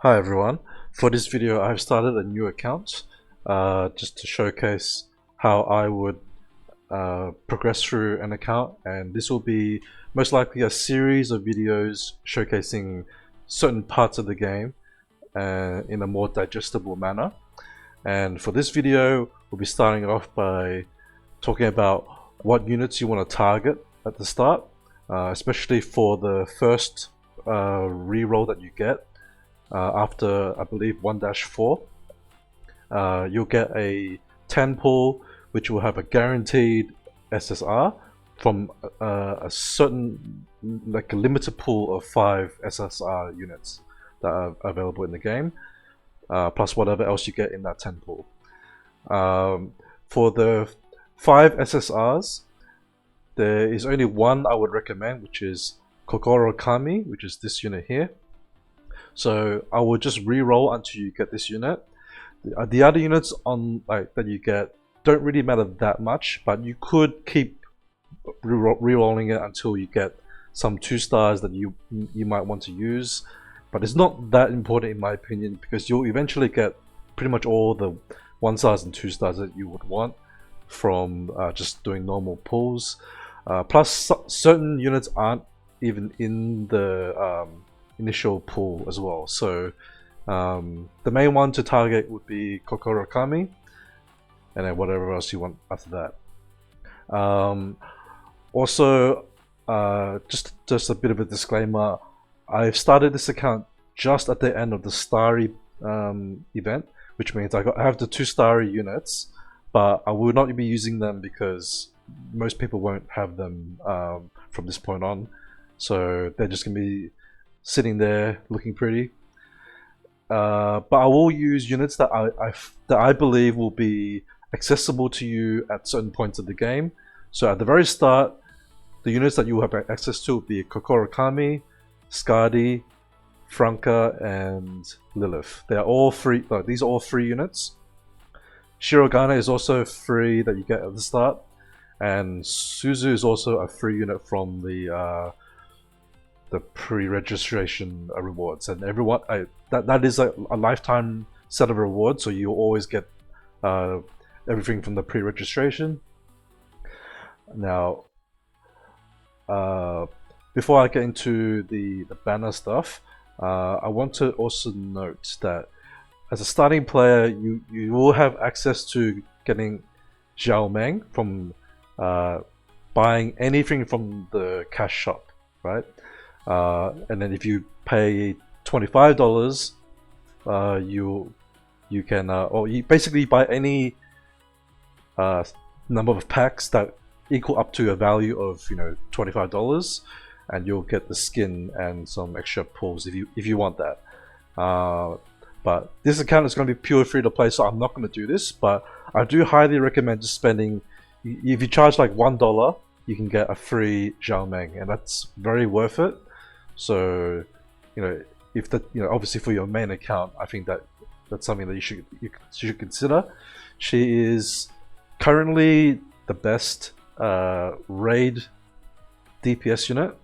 Hi everyone. For this video I've started a new account just to showcase how I would progress through an account, and this will be most likely a series of videos showcasing certain parts of the game in a more digestible manner. And for this video we'll be starting off by talking about what units you want to target at the start, especially for the first reroll that you get. After I believe 1-4, you'll get a 10 pull which will have a guaranteed SSR from a certain, like a limited pool of 5 SSR units that are available in the game, plus whatever else you get in that 10 pull. For the 5 SSRs, there is only one I would recommend, which is Kokorokami, which is this unit here. So I will just re-roll until you get this unit. The other units on that you get don't really matter that much, but you could keep re-rolling it until you get some 2 stars that you might want to use. But it's not that important in my opinion, because you'll eventually get pretty much all the 1 stars and 2 stars that you would want from just doing normal pulls. Plus certain units aren't even in the initial pool as well. So the main one to target would be Kokorokami, and then whatever else you want after that. Also, just a bit of a disclaimer, I've started this account just at the end of the Starry event, which means I have the 2 Starry units, but I will not be using them because most people won't have them from this point on. So they're just going to be sitting there looking pretty, but I will use units that I believe will be accessible to you at certain points of the game. So at the very start, the units that you will have access to will be Kokorokami, Skadi, Franca, and Lilith. They are all free. These are all free units. Shirogane is also free that you get at the start, and Suzu is also a free unit from the pre-registration rewards, and everyone that is a lifetime set of rewards, so you always get everything from the pre-registration. Now before I get into the banner stuff, I want to also note that as a starting player you will have access to getting Xiaomeng from buying anything from the cash shop, right? And then if you pay $25, you can or you basically buy any number of packs that equal up to a value of $25, and you'll get the skin and some extra pulls if you want that. But this account is going to be pure free to play, so I'm not going to do this. But I do highly recommend just spending. If you charge like $1, you can get a free Xiaomeng, and that's very worth it. So, if that, obviously for your main account, I think that's something that you should consider. She is currently the best raid DPS unit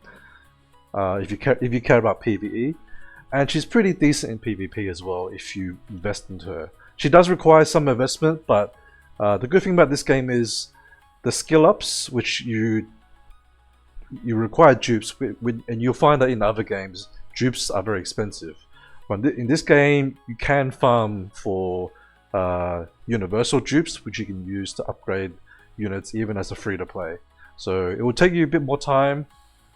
if you care about PvE, and she's pretty decent in PvP as well if you invest into her. She does require some investment, but the good thing about this game is the skill ups, which you require dupes, and you'll find that in other games dupes are very expensive. But in this game you can farm for universal dupes, which you can use to upgrade units even as a free to play. So it will take you a bit more time,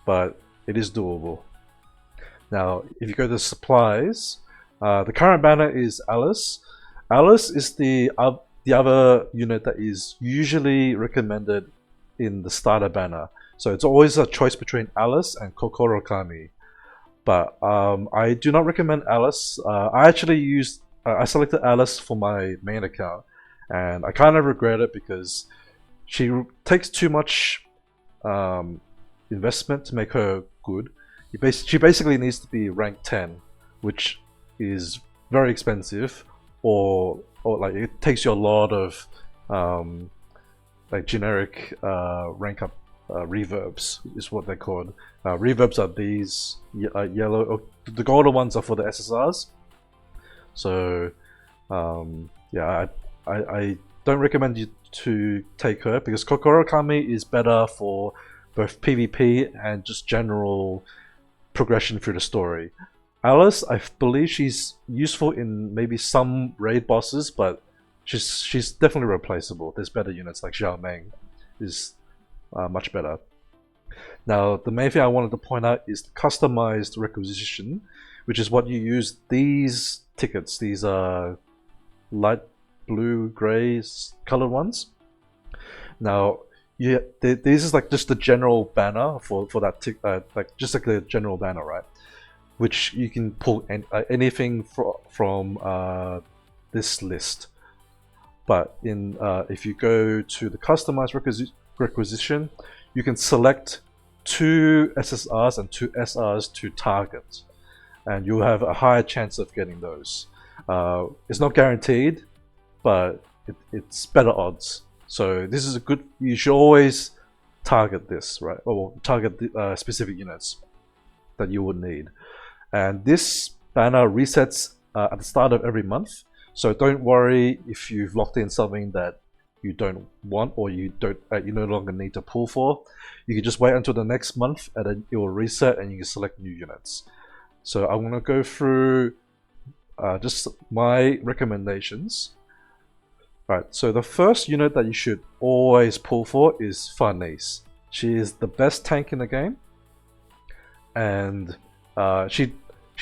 but it is doable. Now if you go to supplies, the current banner is Alice. Alice is the other unit that is usually recommended in the starter banner. So it's always a choice between Alice and Kokorokami. But I do not recommend Alice. I selected Alice for my main account, and I kind of regret it because she takes too much investment to make her good. She basically needs to be rank 10, which is very expensive, or like it takes you a lot of like generic rank up reverbs is what they're called. Reverbs are these yellow, the golden ones are for the SSRs, So yeah, I don't recommend you to take her because Kokorokami is better for both PvP and just general progression through the story. Alice, I believe she's useful in maybe some raid bosses, but she's definitely replaceable. There's better units like Xiaomeng is much better. Now, the main thing I wanted to point out is the customized requisition, which is what you use these tickets, these light blue, grey colored ones. Now, this is like just the general banner for that like just like the general banner, right? Which you can pull anything from this list. But if you go to the customized requisition, you can select 2 SSRs and 2 SRs to target, and you'll have a higher chance of getting those. It's not guaranteed, but it's better odds. So this is a good. You should always target this, right? Or target the specific units that you would need. And this banner resets at the start of every month. So don't worry if you've locked in something that you don't want or you no longer need to pull for. You can just wait until the next month and then it will reset and you can select new units. So I'm going to go through just my recommendations. Right, so the first unit that you should always pull for is Farnese. She is the best tank in the game, and she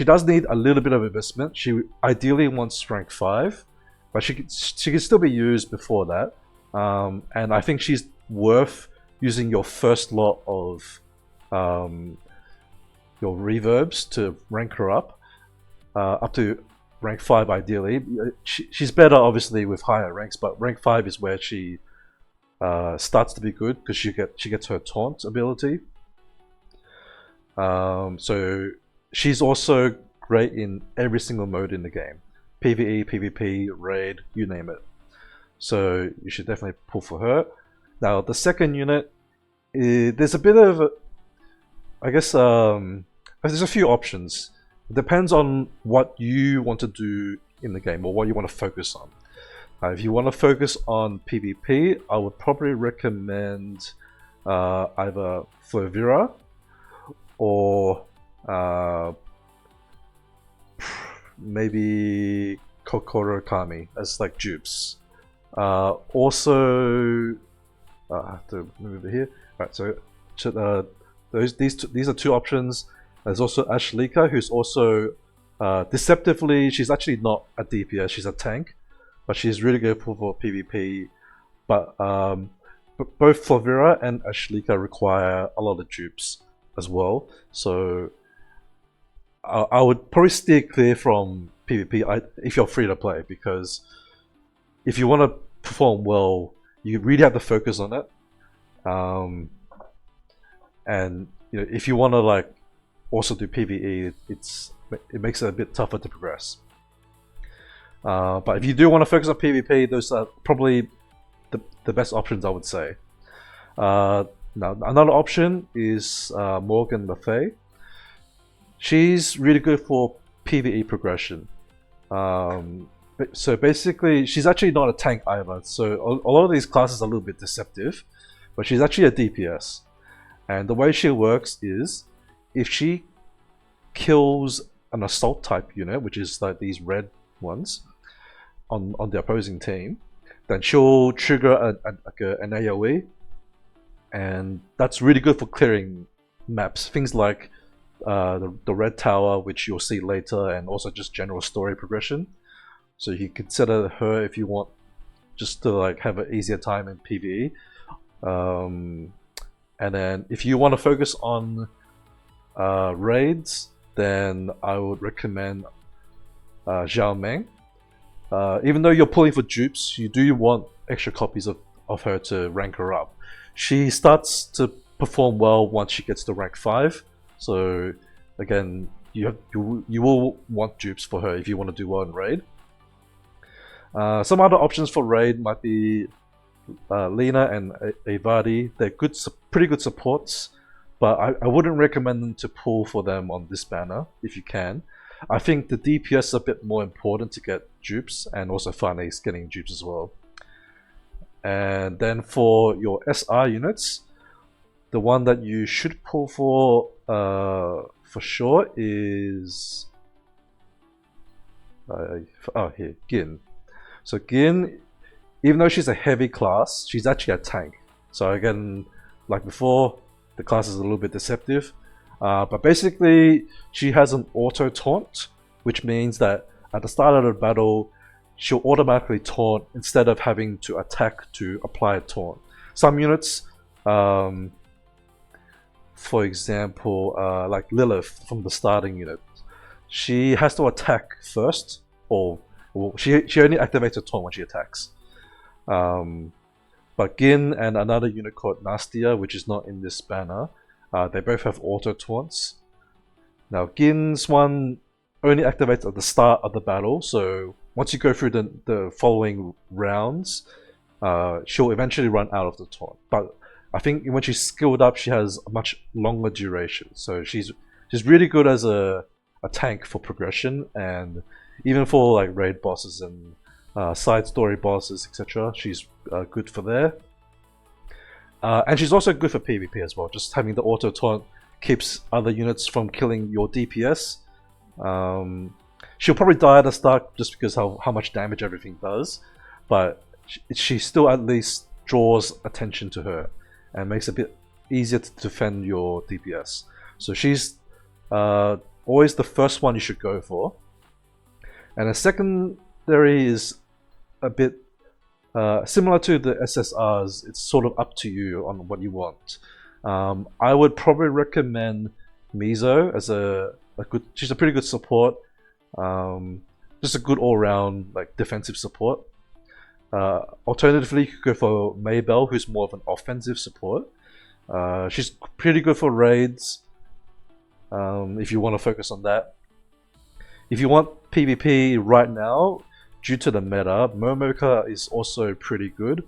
does need a little bit of investment. She ideally wants rank 5, but she can still be used before that. And I think she's worth using your first lot of your reverbs to rank her up to rank 5 ideally. She's better obviously with higher ranks, but rank 5 is where she starts to be good because she gets her taunt ability. So she's also great in every single mode in the game. PvE, PvP, raid, you name it. So you should definitely pull for her. Now the second unit, there's a bit of, I guess, there's a few options. It depends on what you want to do in the game or what you want to focus on. If you want to focus on PvP, I would probably recommend either Flovira or maybe Kokorokami as like dupes. Also, I have to move over here. Alright, so these are 2 options. There's also Ashlika, who's also deceptively, she's actually not a DPS, she's a tank, but she's really good for PvP. But both Flovira and Ashlika require a lot of dupes as well. So I would probably steer clear from PvP if you're free to play, because if you want to perform well, you really have to focus on it. And you know, if you want to like also do PvE, it makes it a bit tougher to progress. But if you do want to focus on PvP, those are probably the best options, I would say. Now another option is Morgan Le Fay. She's really good for PvE progression. So basically, she's actually not a tank either. So a lot of these classes are a little bit deceptive, but she's actually a DPS. And the way she works is, if she kills an assault type unit, which is like these red ones on the opposing team, then she'll trigger an AoE, and that's really good for clearing maps. Things like the red tower, which you'll see later, and also just general story progression. So you can consider her if you want just to like have an easier time in PvE. And then if you want to focus on raids, then I would recommend Xiaomeng. Even though you're pulling for dupes, you do want extra copies of her to rank her up. She starts to perform well once she gets to rank 5. So again, you will want dupes for her if you want to do well in raid. Some other options for raid might be Lina and Avadi. They're pretty good supports, but I wouldn't recommend them to pull for them on this banner if you can. I think the DPS is a bit more important to get dupes, and also Farnese getting dupes as well. And then for your SR units, the one that you should pull for sure is here, Gin. So Gin, even though she's a heavy class, she's actually a tank. So again, like before, the class is a little bit deceptive. But basically, she has an auto taunt, which means that at the start of the battle, she'll automatically taunt instead of having to attack to apply a taunt. Some units, for example, like Lilith from the starting unit, she has to attack first, or she only activates a taunt when she attacks. But Gin and another unit called Nastia, which is not in this banner, they both have auto taunts. Now Gin's one only activates at the start of the battle, so once you go through the following rounds, she'll eventually run out of the taunt. But I think when she's skilled up, she has a much longer duration. So she's really good as a tank for progression, and even for like raid bosses and side story bosses, etc. She's good for there. And she's also good for PvP as well. Just having the auto taunt keeps other units from killing your DPS. She'll probably die at the start just because how much damage everything does, but she still at least draws attention to her and makes it a bit easier to defend your DPS. So she's always the first one you should go for. And a secondary is a bit similar to the SSRs. It's sort of up to you on what you want. I would probably recommend Mizo as she's a pretty good support. Just a good all-round like defensive support. Alternatively, you could go for Maybelle, who's more of an offensive support. She's pretty good for raids, if you want to focus on that. If you want PvP right now, due to the meta, Momoka is also pretty good.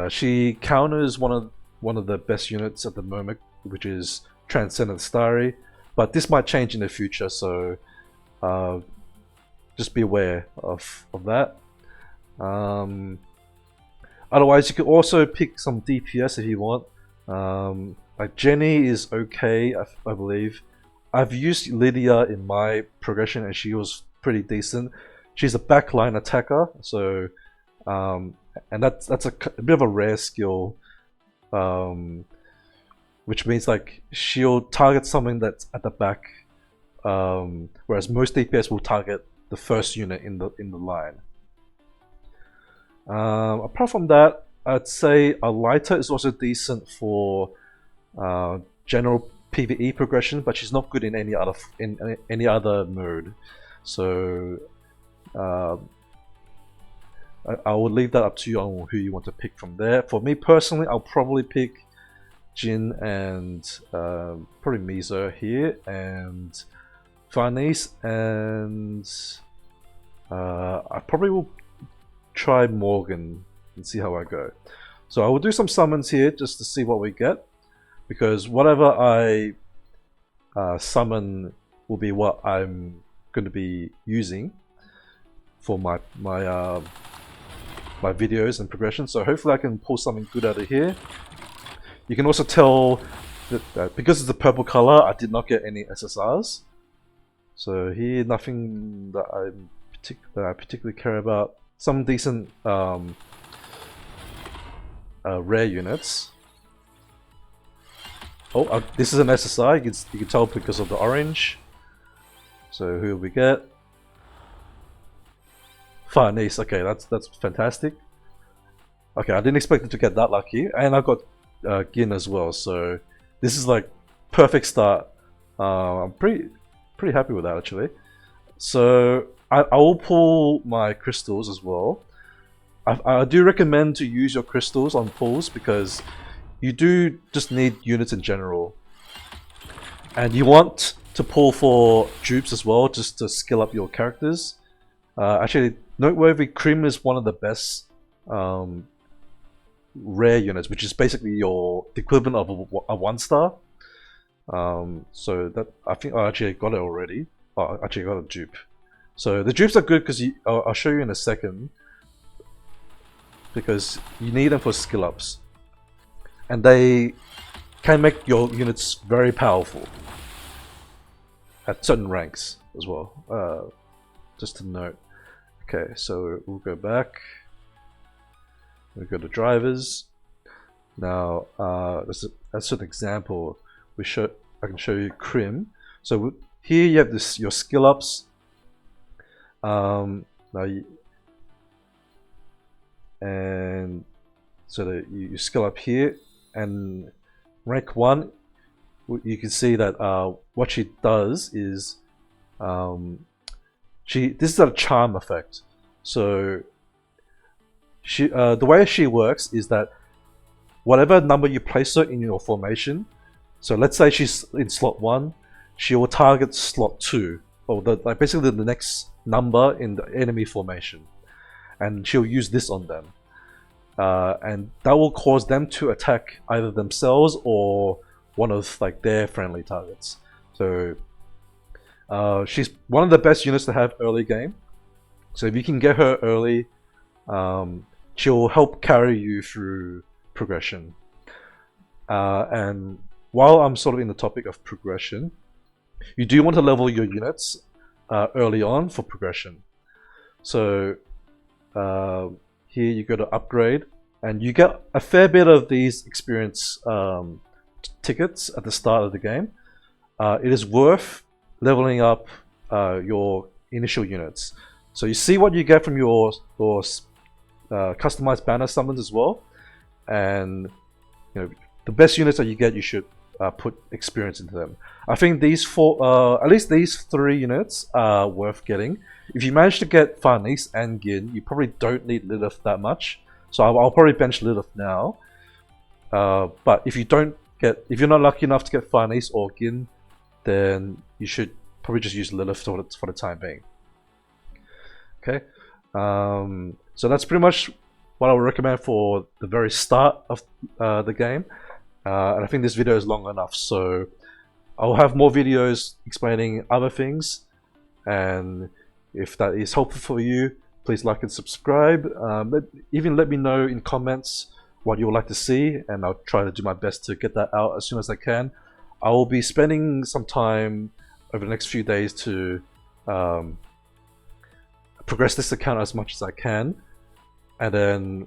She counters one of the best units at the moment, which is Transcendent Starry, but this might change in the future, so just be aware of that. Otherwise, you could also pick some DPS if you want. Like Jenny is okay, I believe. I've used Lydia in my progression and she was pretty decent. She's a backline attacker, so and that's a bit of a rare skill, which means like she'll target something that's at the back, whereas most DPS will target the first unit in the line. Apart from that, I'd say Alita is also decent for general PvE progression, but she's not good in any other mode. So I would leave that up to you on who you want to pick from there. For me personally, I'll probably pick Jin and probably Mizo here, and Farnese, and I probably will try Morgan and see how I go. So I will do some summons here just to see what we get, because whatever I summon will be what I'm going to be using for my videos and progression. So hopefully I can pull something good out of here. You can also tell that because it's the purple color, I did not get any SSRs. So here, nothing that I particularly care about. Some decent rare units. Oh, this is an SSR. You can tell because of the orange. So who will we get? Farnese. Okay, that's fantastic. Okay, I didn't expect it to get that lucky, and I got Gin as well. So this is like perfect start. I'm pretty happy with that actually. So I will pull my crystals as well. I do recommend to use your crystals on pulls because you do just need units in general, and you want to pull for dupes as well, just to skill up your characters. Actually, noteworthy, Krim is one of the best rare units, which is basically the equivalent of a 1-star. So that I think I actually got it already. Oh, actually, I got a dupe. So the dupes are good because I'll show you in a second. Because you need them for skill ups. And they can make your units very powerful. At certain ranks as well. Just to note. Okay, so we'll go back. We'll go to drivers. Now, that's an example. I can show you Crim. So here you have your skill ups. And so that you skill up here, and rank 1, you can see that what she does is this is a charm effect. So the way she works is that whatever number you place her in your formation, so let's say she's in slot 1, she will target slot 2, or basically the next number in the enemy formation, and she'll use this on them, and that will cause them to attack either themselves or one of their friendly targets. So she's one of the best units to have early game. So if you can get her early, she'll help carry you through progression. And while I'm sort of in the topic of progression, you do want to level your units early on for progression. So here you go to upgrade, and you get a fair bit of these experience tickets at the start of the game. It is worth leveling up your initial units. So you see what you get from your customized banner summons as well, and the best units that you get, you should put experience into them. I think these at least these 3 units are worth getting. If you manage to get Farnese and Gin, you probably don't need Lilith that much. So I'll probably bench Lilith now. But if you're not lucky enough to get Farnese or Gin, then you should probably just use Lilith for the time being. Okay, so that's pretty much what I would recommend for the very start of the game. And I think this video is long enough, so I'll have more videos explaining other things, and if that is helpful for you, please like and subscribe. Even let me know in comments what you would like to see, and I'll try to do my best to get that out as soon as I can. I will be spending some time over the next few days to progress this account as much as I can, and then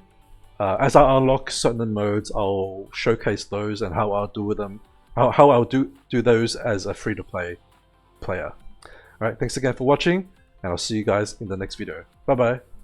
as I unlock certain modes, I'll showcase those and how I'll do with them, how I'll do those as a free-to-play player. Alright, thanks again for watching, and I'll see you guys in the next video. Bye bye.